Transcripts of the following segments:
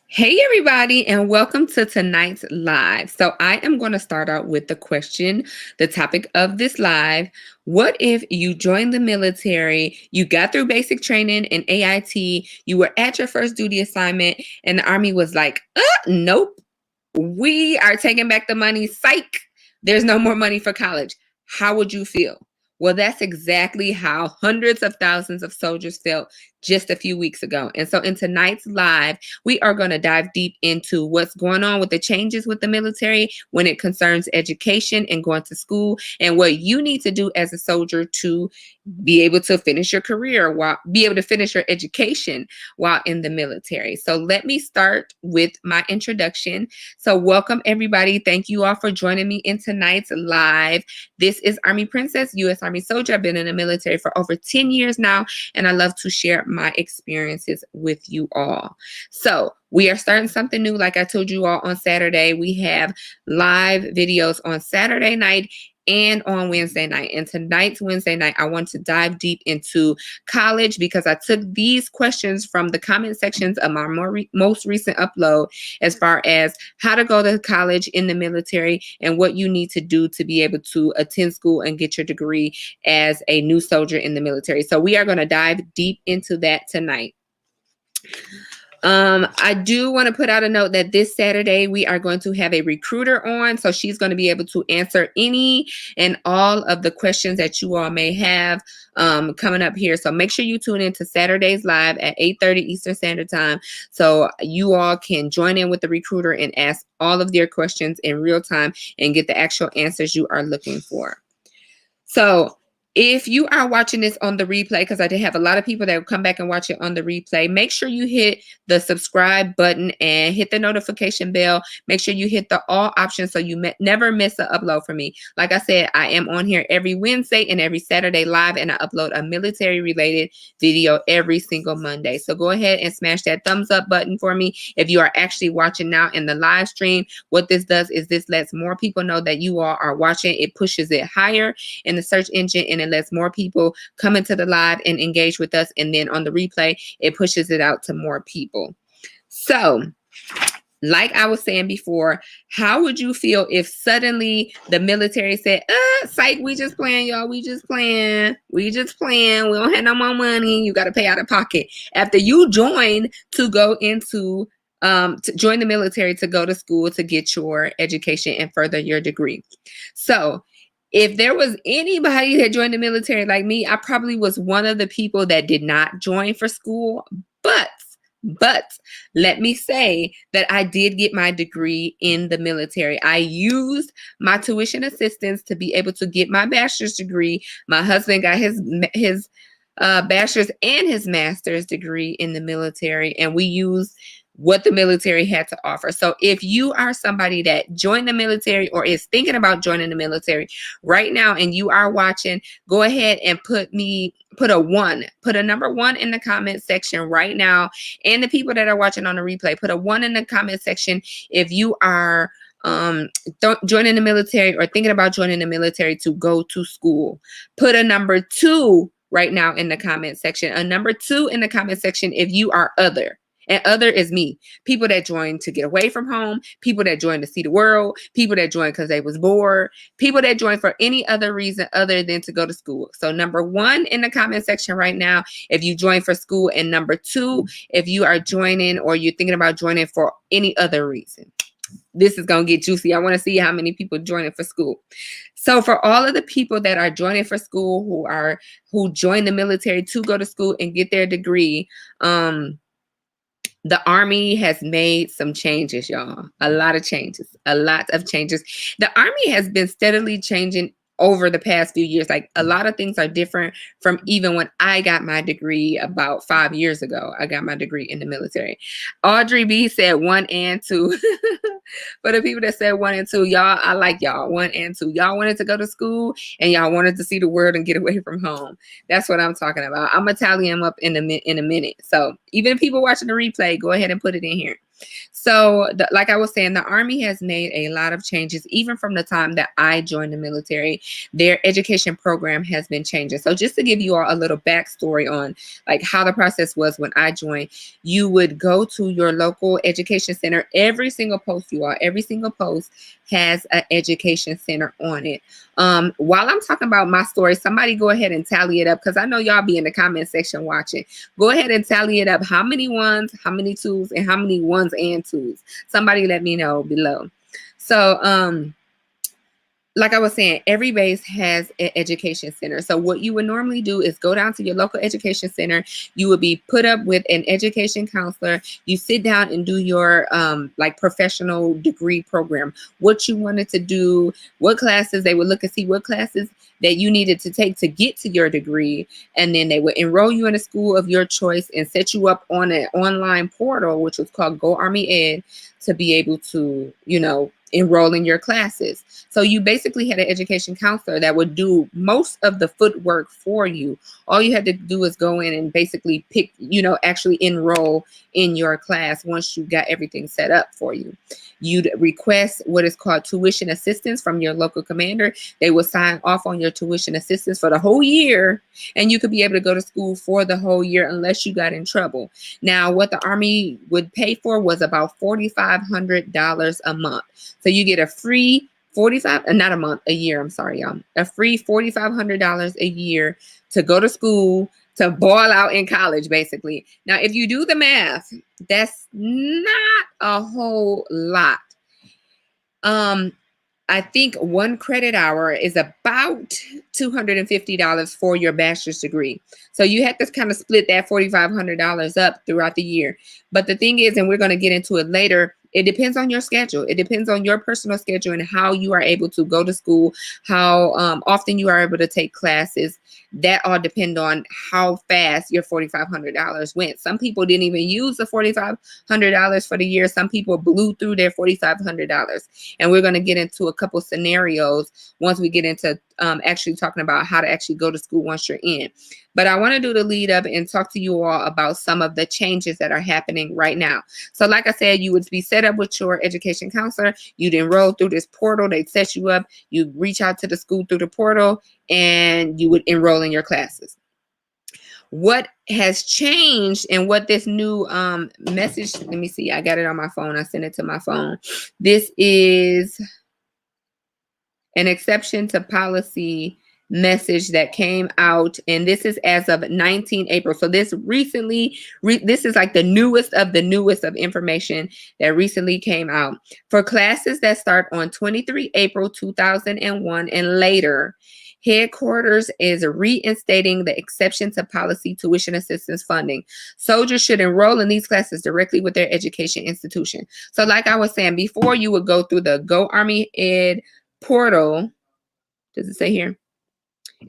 Hey, everybody, and welcome to tonight's live. So, I am going to start out with the question, the topic of this live. What if you joined the military, you got through basic training in AIT, you were at your first duty assignment, and the Army was like, nope, we are taking back the money. Psych, there's no more money for college. How would you feel? Well, that's exactly how hundreds of thousands of soldiers felt just a few weeks ago. And so in tonight's live, we are going to dive deep into what's going on with the changes with the military when it concerns education and going to school, and what you need to do as a soldier to be able to finish your career, while be able to finish your education while in the military. So let me start with my introduction. So welcome everybody. Thank you all for joining me in tonight's live. This is Army Princess, U.S. Army soldier. I've been in the military for over 10 years now, and I love to share my experiences with you all. So we are starting something new. Like I told you all on Saturday, we have live videos on Saturday night and on Wednesday night. And tonight's Wednesday night, I want to dive deep into college, because I took these questions from the comment sections of my most recent upload, as far as how to go to college in the military and what you need to do to be able to attend school and get your degree as a new soldier in the military. So we are going to dive deep into that tonight. I do want to put out a note that this Saturday we are going to have a recruiter on. So she's going to be able to answer any and all of the questions that you all may have coming up here. So make sure you tune in to Saturday's live at 8:30 Eastern Standard Time, so you all can join in with the recruiter and ask all of their questions in real time and get the actual answers you are looking for. So if you are watching this on the replay, because I did have a lot of people that will come back and watch it on the replay, make sure you hit the subscribe button and hit the notification bell. Make sure you hit the all option so you never miss an upload from me. Like I said, I am on here every Wednesday and every Saturday live, and I upload a military related video every single Monday. So go ahead and smash that thumbs up button for me if you are actually watching now in the live stream. What this does is this lets more people know that you all are watching. It pushes it higher in the search engine, and it lets more people come into the live and engage with us. And then on the replay, it pushes it out to more people. So like I was saying before, how would you feel if suddenly the military said, psych, we just playing, y'all. We just playing. We just playing. We don't have no more money. You got to pay out of pocket. After you join to go into to join the military, to go to school, to get your education and further your degree. So if there was anybody that joined the military like me, I probably was one of the people that did not join for school. But let me say that I did get my degree in the military. I used my tuition assistance to be able to get my bachelor's degree. My husband got his bachelor's and his master's degree in the military, and we used what the military had to offer. So if you are somebody that joined the military or is thinking about joining the military right now and you are watching, go ahead and put a number 1 in the comment section right now. And the people that are watching on the replay, put a 1 in the comment section if you are joining the military or thinking about joining the military to go to school. Put a number 2 right now in the comment section. A number 2 in the comment section if you are other. And other is me. People that joined to get away from home, people that joined to see the world, people that joined because they was bored, people that joined for any other reason other than to go to school. So number 1 in the comment section right now if you join for school, and number 2 if you are joining or you're thinking about joining for any other reason. This is going to get juicy. I want to see how many people joining for school. So for all of the people that are joining for school, who join the military to go to school and get their degree, the Army has made some changes, y'all. A lot of changes. The Army has been steadily changing over the past few years. Like, a lot of things are different from even when I got my degree about 5 years ago. I got my degree in the military. Audrey B said 1 and 2. For the people that said 1 and 2, y'all, I like y'all. 1 and 2. Y'all wanted to go to school and y'all wanted to see the world and get away from home. That's what I'm talking about. I'm gonna tally them up in a minute. So even people watching the replay, go ahead and put it in here. So, like I was saying, the Army has made a lot of changes, even from the time that I joined the military. Their education program has been changing. So, just to give you all a little backstory on like how the process was when I joined, you would go to your local education center. Every single post, every single post has an education center on it. While I'm talking about my story, somebody go ahead and tally it up, because I know y'all be in the comment section watching. Go ahead and tally it up. How many ones, how many twos, and how many ones and twos? Somebody let me know below. So, like I was saying, every base has an education center. So what you would normally do is go down to your local education center. You would be put up with an education counselor. You sit down and do your like professional degree program, what you wanted to do, what classes. They would look and see what classes that you needed to take to get to your degree. And then they would enroll you in a school of your choice and set you up on an online portal, which was called Go Army Ed, to be able to, you know, enroll in your classes. So you basically had an education counselor that would do most of the footwork for you. All you had to do is go in and basically pick, you know, actually enroll in your class once you got everything set up for you. You'd request what is called tuition assistance from your local commander. They will sign off on your tuition assistance for the whole year, and you could be able to go to school for the whole year unless you got in trouble. Now, what the Army would pay for was about $4,500 a month. So you get a free not a month, a year, I'm sorry, y'all. A free $4,500 a year to go to school, to ball out in college, basically. Now, if you do the math, that's not a whole lot. I think one credit hour is about $250 for your bachelor's degree. So you have to kind of split that $4,500 up throughout the year. But the thing is, and we're going to get into it later, it depends on your schedule. It depends on your personal schedule and how you are able to go to school, how often you are able to take classes. That all depend on how fast your $4,500 went. Some people didn't even use the $4,500 for the year. Some people blew through their $4,500. And we're going to get into a couple scenarios once we get into actually talking about how to actually go to school once you're in. But I want to do the lead up and talk to you all about some of the changes that are happening right now. So like I said, you would be set up with your education counselor. You'd enroll through this portal. They'd set you up. You'd reach out to the school through the portal, and you would enroll in your classes. What has changed and what this new message, let me see, I got it on my phone. I sent it to my phone. This is an exception to policy message that came out, and this is as of 19 April. So this recently, this is like the newest of information that recently came out. For classes that start on 23 April 2001 and later, headquarters is reinstating the exception to policy tuition assistance funding. Soldiers should enroll in these classes directly with their education institution. So like I was saying, before you would go through the Go Army Ed portal. Does it say here?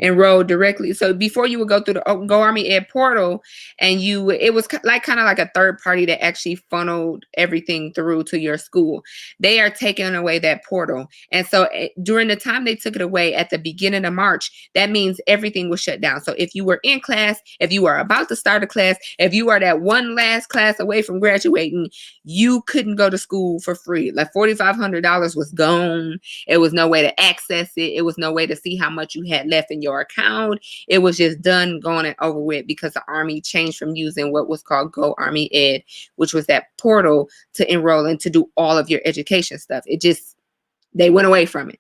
Enroll directly. So before you would go through the Go Army Ed portal, and it was like kind of like a third party that actually funneled everything through to your school. They are taking away that portal. And so during the time they took it away at the beginning of March, that means everything was shut down. So if you were in class, if you were about to start a class, if you are that one last class away from graduating, you couldn't go to school for free. Like $4,500 was gone. It was no way to access it. It was no way to see how much you had left in your account. It was just done, gone, and over with, because the Army changed from using what was called Go Army Ed, which was that portal, to enroll and to do all of your education stuff. They went away from it.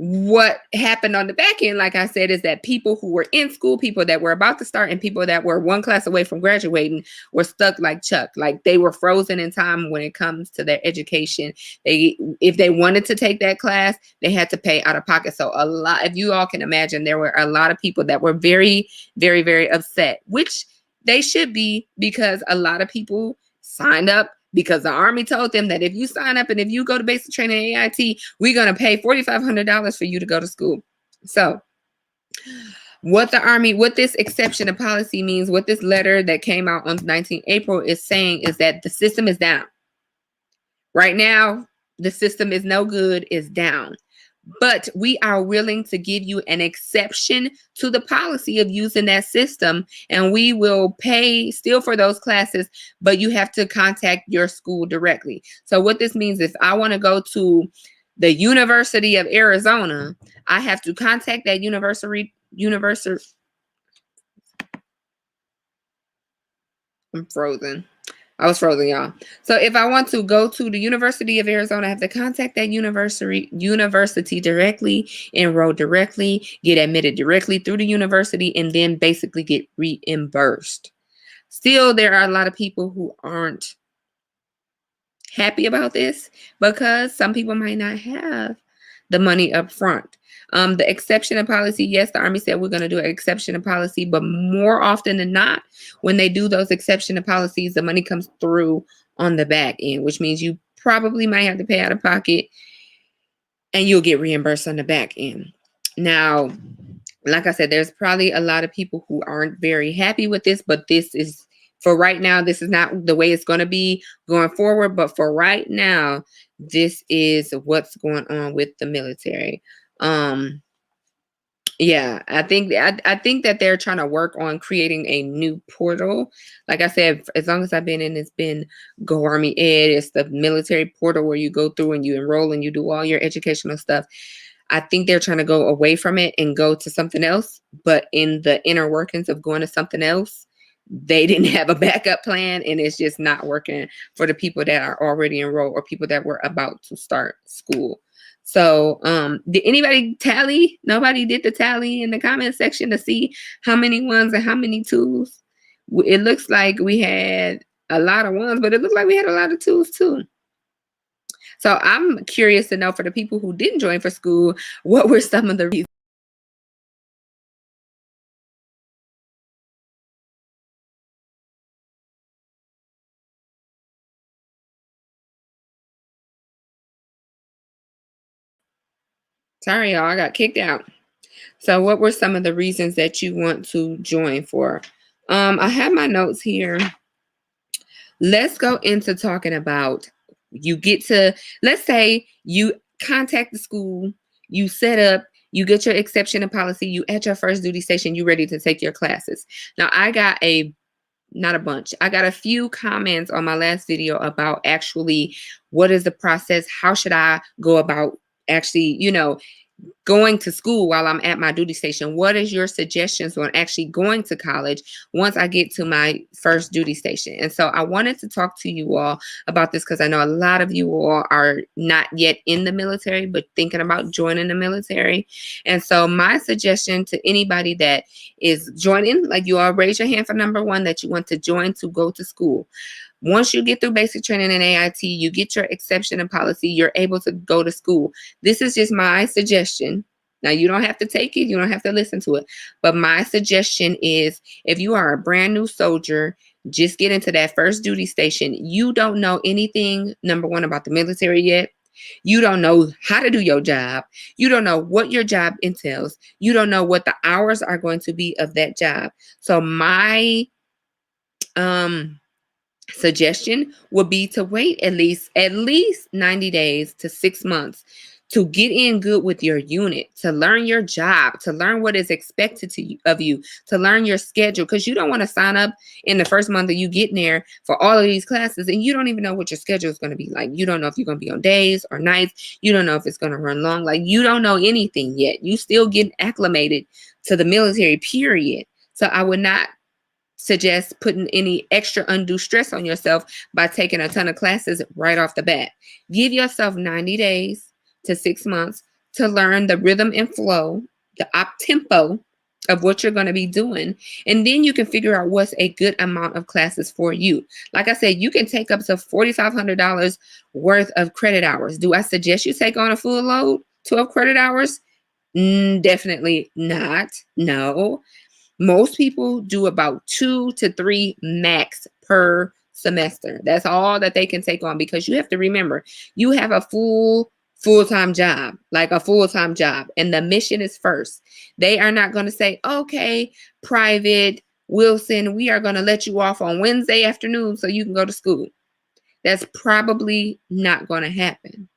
What happened on the back end, like I said, is that people who were in school, people that were about to start, and people that were one class away from graduating were stuck like Chuck. Like they were frozen in time when it comes to their education. If they wanted to take that class, they had to pay out of pocket. So a lot, if you all can imagine, there were a lot of people that were very, very, very upset, which they should be, because a lot of people signed up because the Army told them that if you sign up and if you go to basic training AIT, we're going to pay $4,500 for you to go to school. So what this exception to policy means, what this letter that came out on 19 April is saying, is that the system is down. Right now, the system is no good, is down. but we are willing to give you an exception to the policy of using that system, and we will pay still for those classes, but you have to contact your school directly. So what this means, if I want to go to the University of Arizona, I have to contact that university. I'm frozen. I was frozen, y'all. So if I want to go to the University of Arizona, I have to contact that university directly, enroll directly, get admitted directly through the university, and then basically get reimbursed. Still, there are a lot of people who aren't happy about this because some people might not have the money up front. The exception of policy, yes, the Army said we're going to do an exception of policy, but more often than not, when they do those exception of policies, the money comes through on the back end, which means you probably might have to pay out of pocket and you'll get reimbursed on the back end. Now, like I said, there's probably a lot of people who aren't very happy with this, but this is, for right now, this is not the way it's going to be going forward. But for right now, this is what's going on with the military. Yeah, I think that they're trying to work on creating a new portal. Like I said, as long as I've been in, it's been Go Army Ed. It's the military portal where you go through and you enroll and you do all your educational stuff. I think they're trying to go away from it and go to something else. But in the inner workings of going to something else, they didn't have a backup plan, and it's just not working for the people that are already enrolled or people that were about to start school. So did anybody tally? Nobody did the tally in the comment section to see how many ones and how many twos. It looks like we had a lot of ones, but it looks like we had a lot of twos too. So I'm curious to know, for the people who didn't join for school, what were some of the reasons? Sorry, y'all, I got kicked out. So what were some of the reasons that you want to join for? I have my notes here. Let's go into talking about, you get to, let's say you contact the school, you set up, you get your exception of policy, you at your first duty station, you ready to take your classes. Now I got not a bunch. I got a few comments on my last video about actually what is the process, how should I go about actually, going to school while I'm at my duty station. What is your suggestions on actually going to college once I get to my first duty station? And so I wanted to talk to you all about this because I know a lot of you all are not yet in the military, but thinking about joining the military. And so my suggestion to anybody that is joining, like, you all raise your hand for number one, that you want to join to go to school. Once you get through basic training in AIT, you get your exception and policy, you're able to go to school. This is just my suggestion. Now, you don't have to take it. You don't have to listen to it. But my suggestion is, if you are a brand new soldier, just get into that first duty station. You don't know anything, number one, about the military yet. You don't know how to do your job. You don't know what your job entails. You don't know what the hours are going to be of that job. So my suggestion would be to wait at least 90 days to 6 months to get in good with your unit, to learn your job, to learn what is expected of you, to learn your schedule, because you don't want to sign up in the first month that you get in there for all of these classes and you don't even know what your schedule is going to be like. You don't know if you're going to be on days or nights. You don't know if it's going to run long. Like, you don't know anything yet. You still getting acclimated to the military, period. So I would not suggest putting any extra undue stress on yourself by taking a ton of classes right off the bat. Give yourself 90 days to 6 months to learn the rhythm and flow, the up tempo of what you're going to be doing. And then you can figure out what's a good amount of classes for you. Like I said, you can take up to $4,500 worth of credit hours. Do I suggest you take on a full load, 12 credit hours? Definitely not. No. Most people do about 2 to 3 max per semester. That's all that they can take on, because you have to remember, you have a full-time job, like a full-time job, and the mission is first. They are not going to say, okay, Private Wilson, we are going to let you off on Wednesday afternoon so you can go to school. That's probably not going to happen.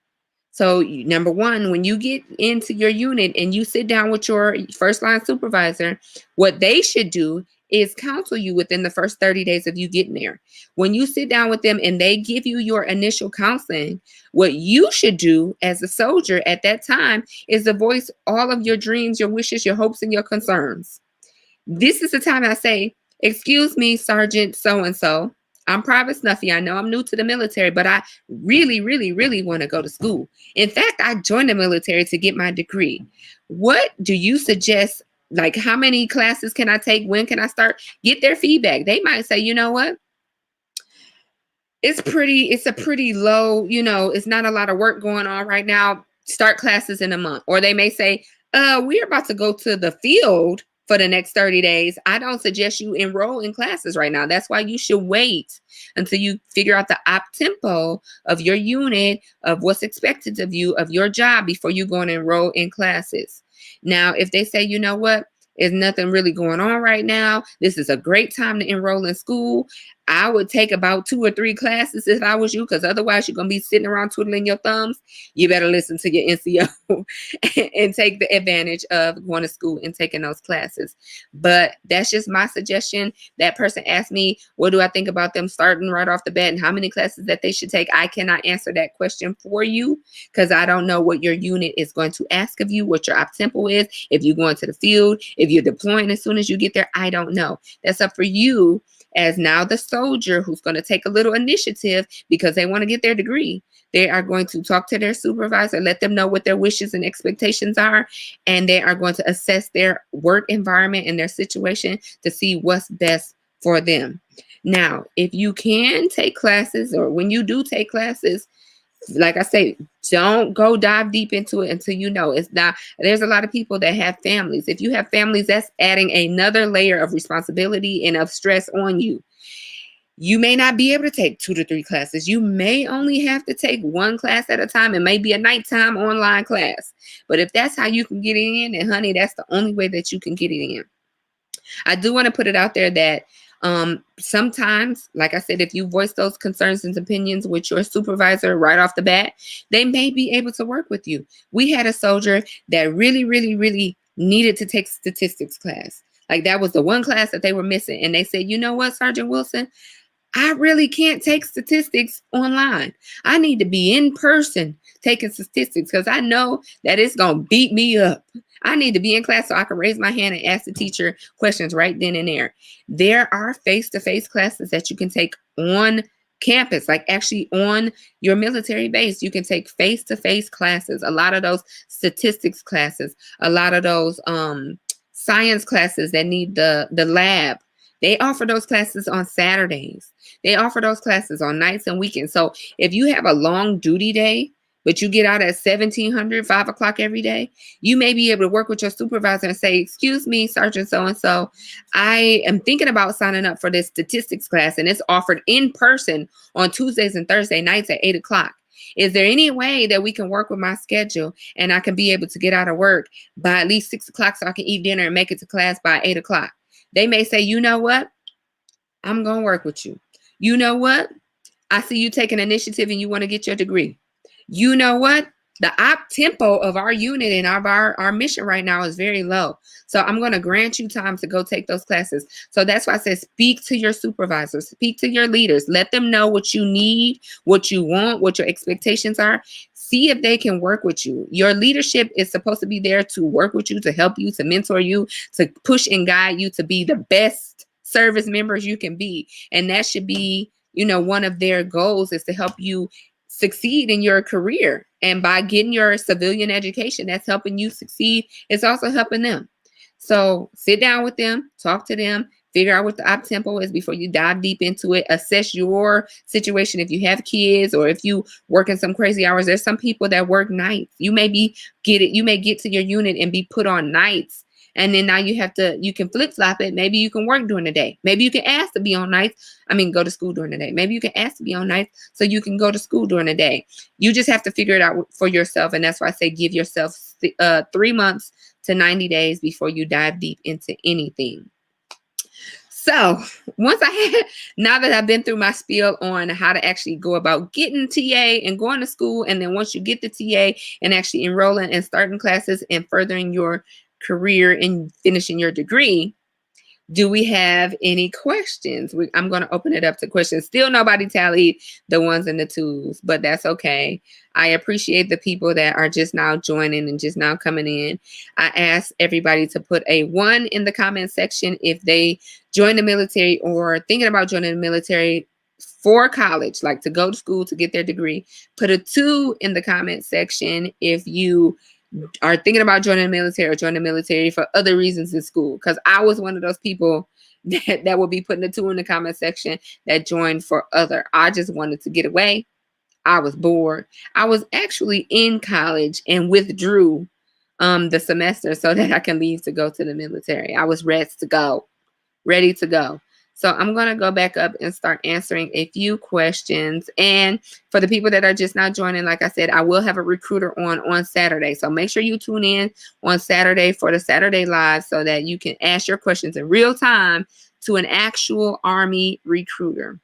So number one, when you get into your unit and you sit down with your first line supervisor, what they should do is counsel you within the first 30 days of you getting there. When you sit down with them and they give you your initial counseling, what you should do as a soldier at that time is to voice all of your dreams, your wishes, your hopes, and your concerns. This is the time I say, excuse me, Sergeant so-and-so. I'm Private Snuffy. I know I'm new to the military, but I really, really, really want to go to school. In fact, I joined the military to get my degree. What do you suggest? Like, how many classes can I take? When can I start? Get their feedback. They might say, you know what? It's a pretty low, it's not a lot of work going on right now. Start classes in a month. Or they may say, we're about to go to the field for the next 30 days. I don't suggest you enroll in classes right now. That's why you should wait until you figure out the op tempo of your unit, of what's expected of you, of your job, before you go and enroll in classes. Now, if they say, you know what, there's nothing really going on right now, this is a great time to enroll in school, I would take about 2 or 3 classes if I was you, because otherwise you're going to be sitting around twiddling your thumbs. You better listen to your NCO and take the advantage of going to school and taking those classes. But that's just my suggestion. That person asked me, what do I think about them starting right off the bat and how many classes that they should take? I cannot answer that question for you because I don't know what your unit is going to ask of you, what your op tempo is, if you're going to the field, if you're deploying as soon as you get there. I don't know. That's up for you as now the soldier who's going to take a little initiative because they want to get their degree. They are going to talk to their supervisor, let them know what their wishes and expectations are, and they are going to assess their work environment and their situation to see what's best for them. Now, if you can take classes, or when you do take classes, like I say, don't go dive deep into it until you know it's not. There's a lot of people that have families. If you have families, that's adding another layer of responsibility and of stress on you. You may not be able to take 2 to 3 classes. You may only have to take 1 class at a time. It may be a nighttime online class. But if that's how you can get it in, and honey, that's the only way that you can get it in. I do want to put it out there that sometimes, like I said, if you voice those concerns and opinions with your supervisor right off the bat, they may be able to work with you. We had a soldier that really, really, really needed to take statistics class. Like, that was the one class that they were missing. And they said, you know what, Sergeant Wilson, I really can't take statistics online. I need to be in person taking statistics because I know that it's going to beat me up. I need to be in class so I can raise my hand and ask the teacher questions right then and there. There are face-to-face classes that you can take on campus, like actually on your military base. You can take face-to-face classes. A lot of those statistics classes, a lot of those science classes that need the lab, they offer those classes on Saturdays. They offer those classes on nights and weekends. So if you have a long duty day, but you get out at 1700, 5 o'clock every day, you may be able to work with your supervisor and say, excuse me, Sergeant so-and-so, I am thinking about signing up for this statistics class, and it's offered in person on Tuesdays and Thursday nights at 8 o'clock. Is there any way that we can work with my schedule and I can be able to get out of work by at least 6 o'clock so I can eat dinner and make it to class by 8 o'clock? They may say, you know what? I'm going to work with you. You know what? I see you taking initiative and you want to get your degree. You know what? The op tempo of our unit and our mission right now is very low. So I'm going to grant you time to go take those classes. So that's why I said speak to your supervisors, speak to your leaders. Let them know what you need, what you want, what your expectations are. See if they can work with you. Your leadership is supposed to be there to work with you, to help you, to mentor you, to push and guide you to be the best service members you can be. And that should be, one of their goals is to help you succeed in your career. And by getting your civilian education, that's helping you succeed. It's also helping them. So sit down with them, talk to them, figure out what the op tempo is before you dive deep into it. Assess your situation. If you have kids or if you work in some crazy hours, there's some people that work nights. You may get to your unit and be put on nights. And then now you can flip-flop it. Maybe you can work during the day. Maybe you can ask to be on nights. Go to school during the day. Maybe you can ask to be on nights so you can go to school during the day. You just have to figure it out for yourself. And that's why I say give yourself 3 months to 90 days before you dive deep into anything. So now that I've been through my spiel on how to actually go about getting TA and going to school, and then once you get the TA and actually enrolling and starting classes and furthering your career and finishing your degree, do we have any questions? I'm going to open it up to questions. Still nobody tallied the ones and the twos, but that's okay. I appreciate the people that are just now joining and just now coming in. I asked everybody to put a 1 in the comment section if they join the military or thinking about joining the military for college, like to go to school to get their degree. Put a 2 in the comment section if you are thinking about joining the military or joining the military for other reasons in school. Because I was one of those people that will be putting a 2 in the comment section that joined for other. I just wanted to get away. I was bored. I was actually in college and withdrew the semester so that I can leave to go to the military. I was ready to go. So I'm going to go back up and start answering a few questions. And for the people that are just now joining, like I said, I will have a recruiter on Saturday. So make sure you tune in on Saturday for the Saturday Live so that you can ask your questions in real time to an actual Army recruiter.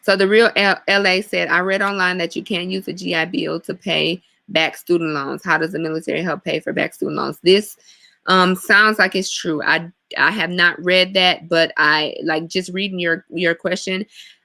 So the real LA said, I read online that you can use the GI Bill to pay back student loans. How does the military help pay for back student loans? This sounds like it's true. I have not read that, but I like just reading your question.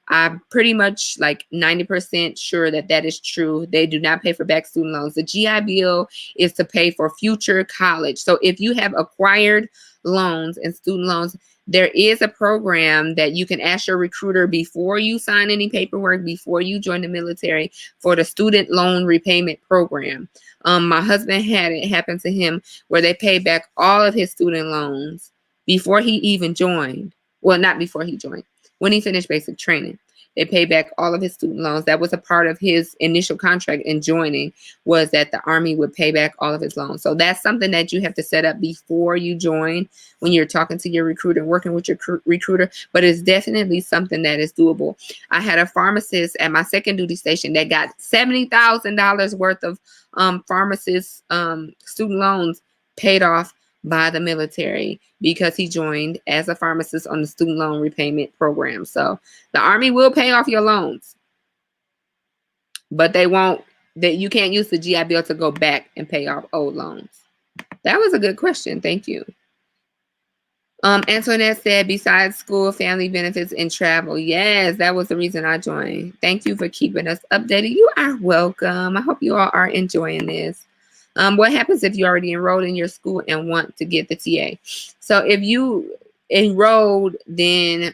I'm pretty much like 90% sure that that is true. They do not pay for back student loans. The GI Bill is to pay for future college. So if you have acquired loans and student loans, there is a program that you can ask your recruiter before you sign any paperwork, before you join the military, for the student loan repayment program. My husband had it happen to him where they paid back all of his student loans before he even joined. Well, not before he joined. When he finished basic training, they paid back all of his student loans. That was a part of his initial contract in joining, was that the Army would pay back all of his loans. So that's something that you have to set up before you join when you're talking to your recruiter, working with your recruiter. But it's definitely something that is doable. I had a pharmacist at my second duty station that got $70,000 worth of pharmacist student loans paid off by the military because he joined as a pharmacist on the student loan repayment program. So the Army will pay off your loans, but they won't, that you can't use the GI Bill to go back and pay off old loans. That was a good question. Thank you. Antoinette said, besides school, family benefits, and travel. Yes, that was the reason I joined. Thank you for keeping us updated. You are welcome. I hope you all are enjoying this. What happens if you already enrolled in your school and want to get the TA? So if you enrolled, then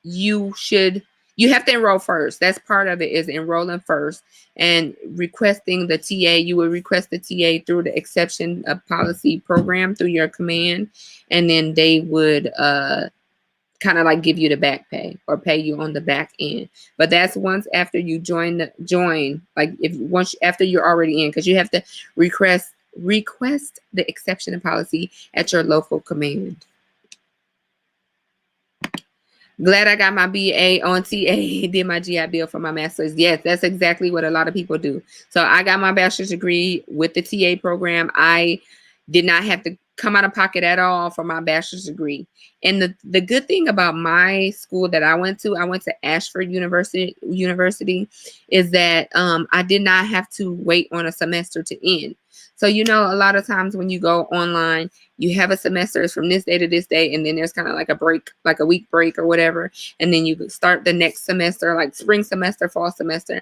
you have to enroll first. That's part of it, is enrolling first and requesting the TA. You will request the TA through the exception of policy program through your command, and then they would kind of like give you the back pay or pay you on the back end. But that's once after you join, like after you're already in, because you have to request the exception of policy at your local command. Glad I got my BA on TA, did my GI Bill for my master's. Yes, that's exactly what a lot of people do. So I got my bachelor's degree with the TA program. I did not have to come out of pocket at all for my bachelor's degree. And the good thing about my school that I went to Ashford University, is that I did not have to wait on a semester to end. So, you know, a lot of times when you go online, you have a semester from this day to this day, and then there's kind of like a break, like a week break or whatever. And then you start the next semester, like spring semester, fall semester,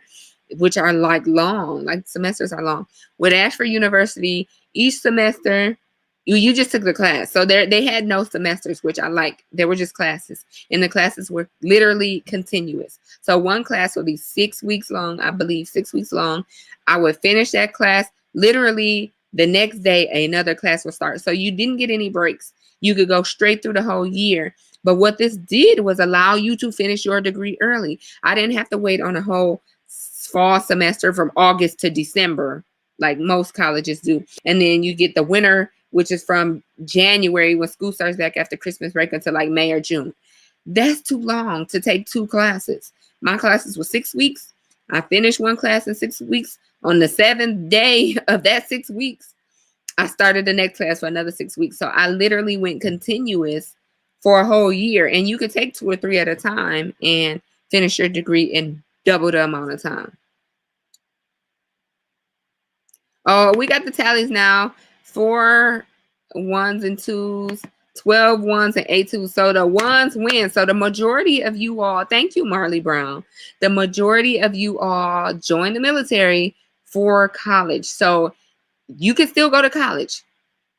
which are like long, like semesters are long. With Ashford University, each semester, you just took the class. So they had no semesters, which I like. There were just classes, and the classes were literally continuous. So one class would be 6 weeks long, I believe 6 weeks long. I would finish that class. Literally the next day, another class would start. So you didn't get any breaks. You could go straight through the whole year. But what this did was allow you to finish your degree early. I didn't have to wait on a whole fall semester from August to December, like most colleges do. And then you get the winter, which is from January when school starts back after Christmas break until like May or June. That's too long to take 2 classes. My classes were 6 weeks. I finished one class in 6 weeks. On the 7th day of that 6 weeks, I started the next class for another 6 weeks. So I literally went continuous for a whole year, and you could take 2 or 3 at a time and finish your degree in double the amount of time. Oh, we got the tallies now. 4 1s and 2s, 12 1s and 8 2s. So the ones win. So the majority of you all, thank you, Marley Brown. The majority of you all joined the military for college. So you can still go to college.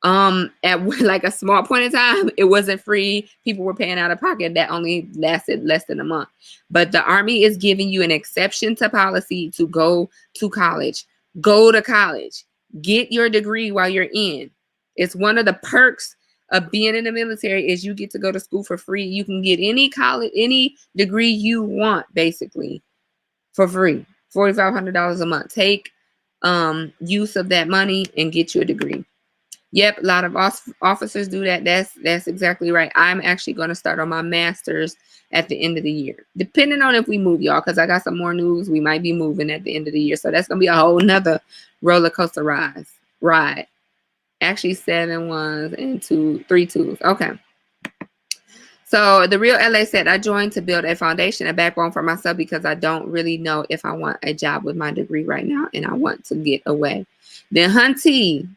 At like a small point in time, it wasn't free. People were paying out of pocket. That only lasted less than a month. But the Army is giving you an exception to policy to go to college. Go to college. Get your degree while you're in. It's one of the perks of being in the military is you get to go to school for free. You can get any college, any degree you want, basically, for free. $4,500 a month. Take use of that money and get you a degree. Yep, a lot of officers do that. That's exactly right. I'm actually going to start on my master's at the end of the year, depending on if we move, y'all, because I got some more news. We might be moving at the end of the year, so that's going to be a whole nother roller coaster ride. Actually, 7 1s and 3 2s. Okay. So the real LA said, I joined to build a foundation, a backbone for myself because I don't really know if I want a job with my degree right now and I want to get away. Then Hunty,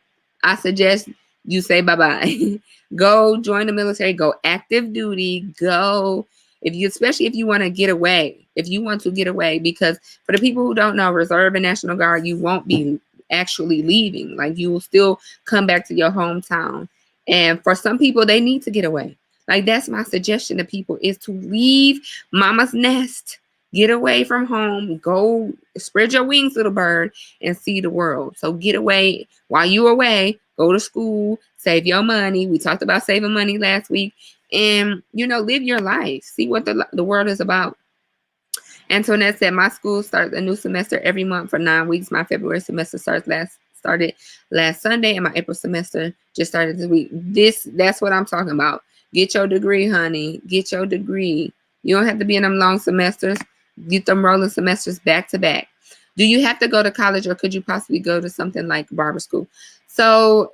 I suggest you say bye-bye. Go join the military. Go active duty. Go, especially if you want to get away. If you want to get away, because for the people who don't know, Reserve and National Guard, you won't be actually leaving. Like, you will still come back to your hometown. And for some people, they need to get away. Like, that's my suggestion to people, is to leave mama's nest. Get away from home. Go spread your wings, little bird, and see the world. So get away. While you're away, go to school, save your money. We talked about saving money last week. And, live your life. See what the world is about. Antoinette said, my school starts a new semester every month for 9 weeks. My February semester started last Sunday, and my April semester just started this week. That's what I'm talking about. Get your degree, honey. Get your degree. You don't have to be in them long semesters. Get them rolling semesters back to back. Do you have to go to college, or could you possibly go to something like barber school? So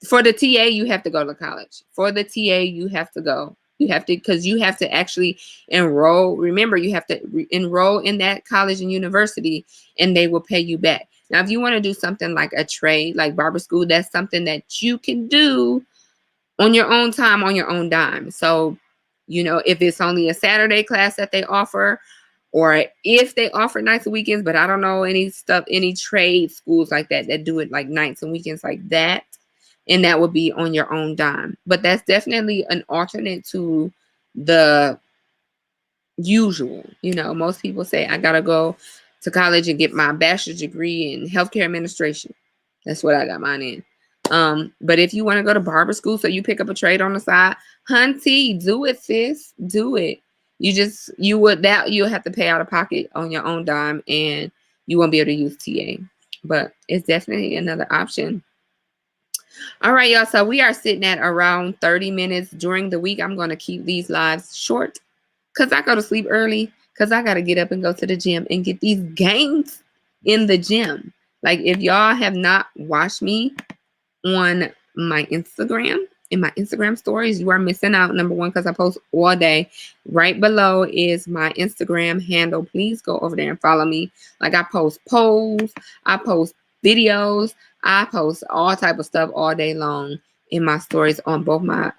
for the TA, you have to go to college. For the TA, you have to go. You have to, because you have to actually enroll. Remember, you have to enroll in that college and university, and they will pay you back. Now, if you want to do something like a trade, like barber school, that's something that you can do on your own time, on your own dime. So, if it's only a Saturday class that they offer, or if they offer nights and weekends, but I don't know any trade schools like that do it like nights and weekends like that. And that would be on your own dime. But that's definitely an alternate to the usual. Most people say, I got to go to college and get my bachelor's degree in healthcare administration. That's what I got mine in. But if you want to go to barber school, so you pick up a trade on the side, hunty, do it, sis. Do it. You'll have to pay out of pocket on your own dime, and you won't be able to use TA. But it's definitely another option. All right, y'all. So we are sitting at around 30 minutes during the week. I'm going to keep these lives short because I go to sleep early, because I got to get up and go to the gym and get these gains in the gym. Like, if y'all have not watched me on my Instagram, in my Instagram stories, you are missing out. Number one, because I post all day. Right below is my Instagram handle. Please go over there and follow me. Like, I post polls, I post videos, I post all type of stuff all day long in my stories on both my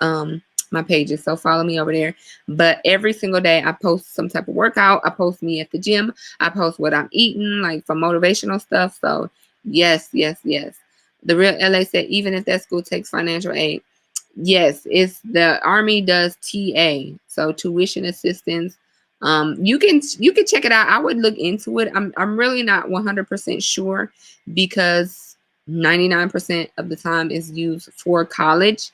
my pages. So follow me over there. But every single day I post some type of workout. I post me at the gym. I post what I'm eating, like for motivational stuff. So yes. The real LA said, even if that school takes financial aid, yes, it's the Army does TA, so tuition assistance. You can check it out. I would look into it. I'm really not 100% sure, because 99% of the time is used for college,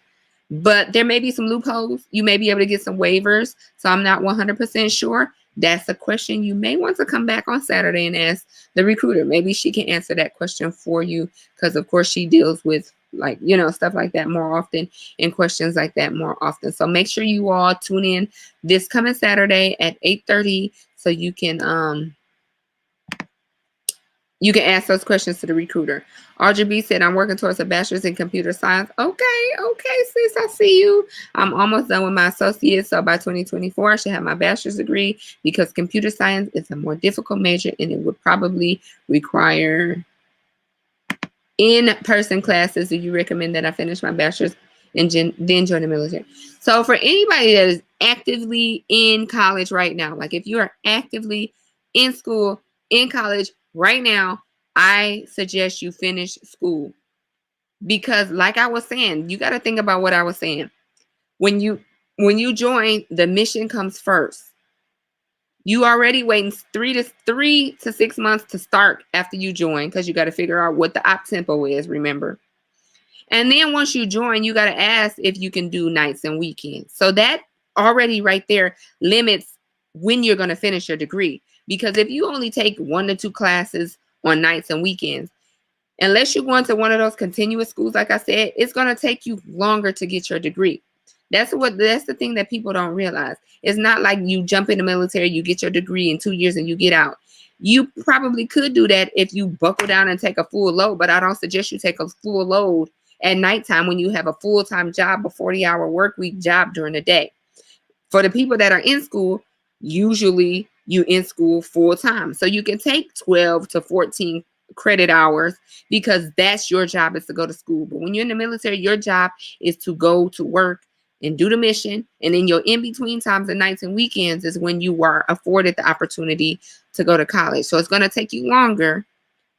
but there may be some loopholes. You may be able to get some waivers, so I'm not 100% sure. That's a question you may want to come back on Saturday and ask the recruiter. Maybe she can answer that question for you, because of course she deals with, like, stuff like that more often, and questions like that more often. So make sure you all tune in this coming Saturday at 8:30 so you can You can ask those questions to the recruiter. Audrey B said, I'm working towards a bachelor's in computer science. Okay, sis, I see you. I'm almost done with my associates, so by 2024, I should have my bachelor's degree because computer science is a more difficult major and it would probably require in-person classes. Do you recommend that I finish my bachelor's and then join the military? So for anybody that is actively in college right now, like if you are actively in school, in college right now, I suggest you finish school. Because like I was saying, you got to think about what I was saying. When you join, the mission comes first. You already waiting 3 to 6 months to start after you join, because you got to figure out what the op tempo is, remember. And then once you join, you got to ask if you can do nights and weekends. So that already right there limits when you're going to finish your degree. Because if you only take 1 to 2 classes on nights and weekends, unless you're going to one of those continuous schools, like I said, it's going to take you longer to get your degree. That's the thing that people don't realize. It's not like you jump in the military, you get your degree in 2 years and you get out. You probably could do that if you buckle down and take a full load, but I don't suggest you take a full load at nighttime when you have a full-time job, a 40-hour work week job during the day. For the people that are in school, usually you in school full-time. So you can take 12 to 14 credit hours because that's your job, is to go to school. But when you're in the military, your job is to go to work and do the mission. And then your in-between times and nights and weekends is when you are afforded the opportunity to go to college. So it's going to take you longer,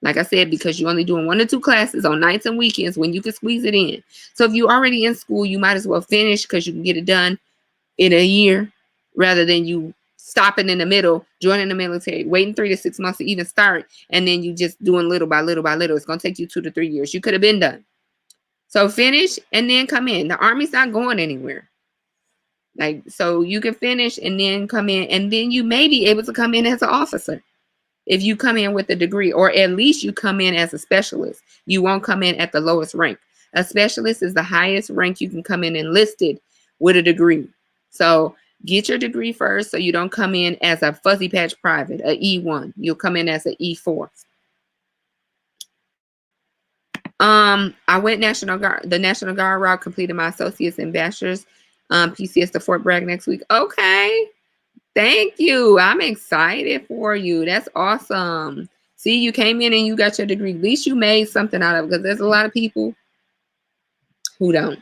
like I said, because you're only doing 1 to 2 classes on nights and weekends when you can squeeze it in. So if you're already in school, you might as well finish because you can get it done in a year rather than you stopping in the middle, joining the military, waiting 3 to 6 months to even start, and then you just doing little by little by little. It's going to take you 2 to 3 years. You could have been done. So finish and then come in. The Army's not going anywhere. Like, so you can finish and then come in, and then you may be able to come in as an officer if you come in with a degree, or at least you come in as a specialist. You won't come in at the lowest rank. A specialist is the highest rank you can come in enlisted with a degree. So get your degree first so you don't come in as a fuzzy patch private, a E1. You'll come in as an E4. I went the National Guard route, completed my associates and bachelor's, PCS to Fort Bragg next week. Okay. Thank you. I'm excited for you. That's awesome. See, you came in and you got your degree. At least you made something out of it, because there's a lot of people who don't.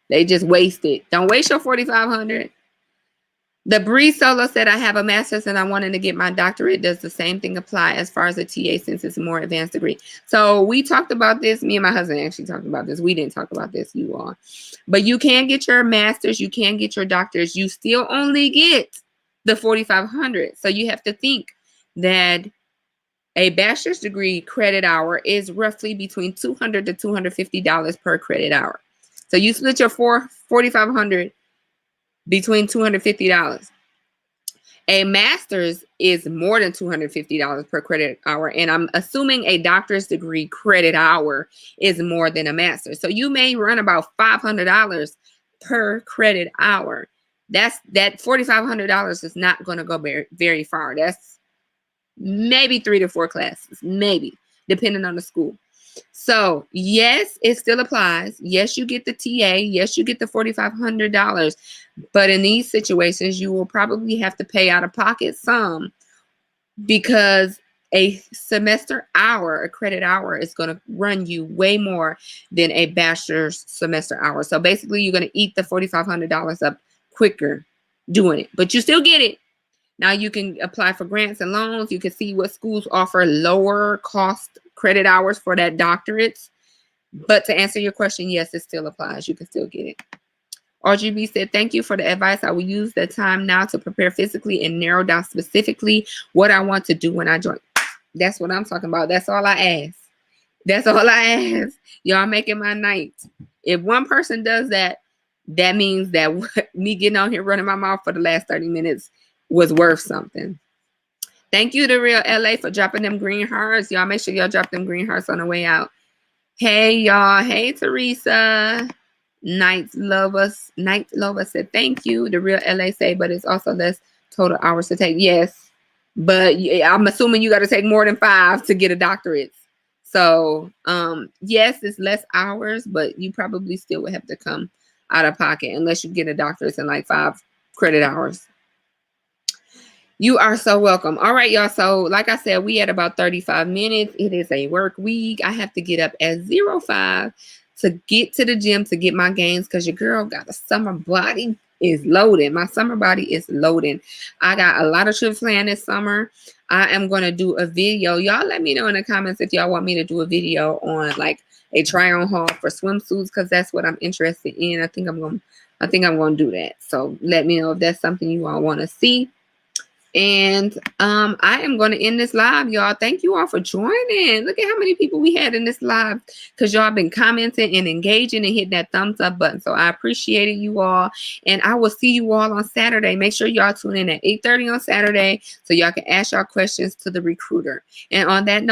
They just waste it. Don't waste your $4,500. The Bree Solo said, I have a master's and I wanted to get my doctorate. Does the same thing apply as far as a TA since it's a more advanced degree? So we talked about this. Me and my husband actually talked about this. We didn't talk about this, you all. But you can get your master's. You can get your doctor's. You still only get the $4,500. So you have to think that a bachelor's degree credit hour is roughly between $200 to $250 per credit hour. So you split your $4,500 between $250. A master's is more than $250 per credit hour. And I'm assuming a doctor's degree credit hour is more than a master's. So you may run about $500 per credit hour. That $4,500 is not going to go very, very far. That's maybe 3 to 4 classes, maybe, depending on the school. So yes, it still applies. Yes, you get the TA. Yes, you get the $4,500. But in these situations, you will probably have to pay out of pocket some, because a semester hour, a credit hour, is going to run you way more than a bachelor's semester hour. So basically, you're going to eat the $4,500 up quicker doing it, but you still get it. Now you can apply for grants and loans. You can see what schools offer lower cost credit hours for that doctorates. But to answer your question, yes, it still applies. You can still get it. RGB said, thank you for the advice. I will use the time now to prepare physically and narrow down specifically what I want to do when I join. That's what I'm talking about. That's all I ask. That's all I ask. Y'all making my night. If one person does that, that means that me getting on here running my mouth for the last 30 minutes was worth something. Thank you to Real LA for dropping them green hearts. Y'all make sure y'all drop them green hearts on the way out. Hey, y'all. Hey, Teresa. Night Lover said, thank you. The Real LA say, but it's also less total hours to take. Yes. But I'm assuming you got to take more than 5 to get a doctorate. So yes, it's less hours, but you probably still would have to come out of pocket unless you get a doctorate in like 5 credit hours. You are so welcome. All right, y'all. So like I said, we at about 35 minutes. It is a work week. I have to get up at 05 to get to the gym to get my gains because your girl got a summer body is loading. My summer body is loading. I got a lot of trips planned this summer. I am going to do a video. Y'all let me know in the comments if y'all want me to do a video on like a try on haul for swimsuits because that's what I'm interested in. I think I'm going to do that. So let me know if that's something you all want to see. And I am going to end this live, y'all. Thank you all for joining. Look at how many people we had in this live because y'all been commenting and engaging and hitting that thumbs up button. So I appreciate it, you all. And I will see you all on Saturday. Make sure y'all tune in at 8:30 on Saturday so y'all can ask y'all questions to the recruiter. And on that note,